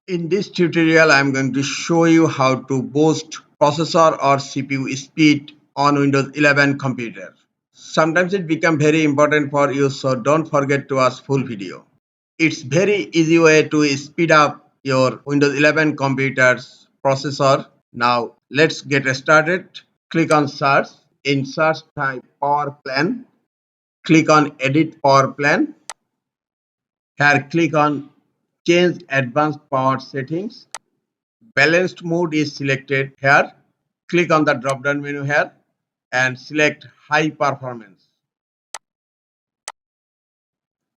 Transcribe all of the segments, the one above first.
In this tutorial, I am going to show you how to boost processor or CPU speed on Windows 11 computer. Sometimes it becomes very important for you, so don't forget to watch full video. It's very easy way to speed up your Windows 11 computer's processor. Now let's get started. Click on search. In search type power plan. Click on edit power plan. Here click on change advanced power settings. Balanced mode is selected here. Click on the drop down menu here and select high performance.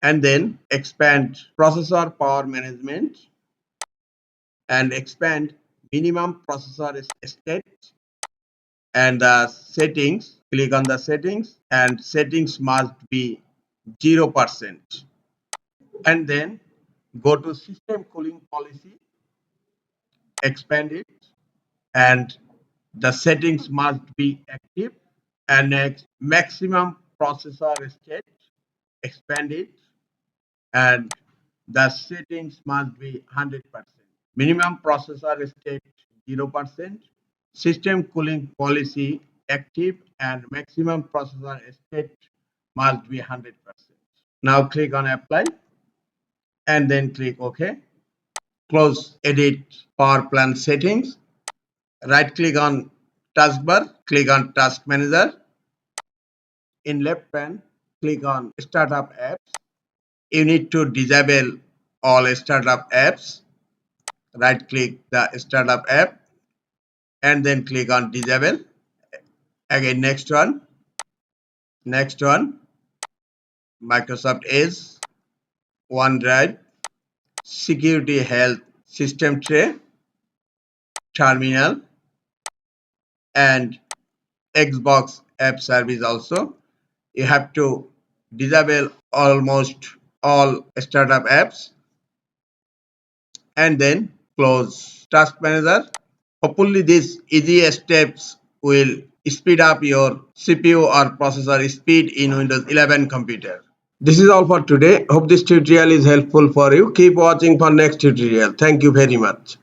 And then expand processor power management and expand minimum processor state and the settings. Click on the settings and settings must be 0%. And then go to system cooling policy, expand it, and the settings must be active. And next, maximum processor state, expand it, and the settings must be 100%. Minimum processor state 0%, system cooling policy active, and maximum processor state must be 100%. Now click on apply and then click OK. Close edit power plan settings. Right click on taskbar, click on task manager. In left pane, click on startup apps. You need to disable all startup apps. Right click the startup app and then click on disable. Again, next one, Microsoft Edge, OneDrive, Security Health System Tray, Terminal, and Xbox App Service also. You have to disable almost all startup apps and then close Task Manager. Hopefully these easy steps will speed up your CPU or processor speed in Windows 11 computer. This is all for today. Hope this tutorial is helpful for you. Keep watching for next tutorial. Thank you very much.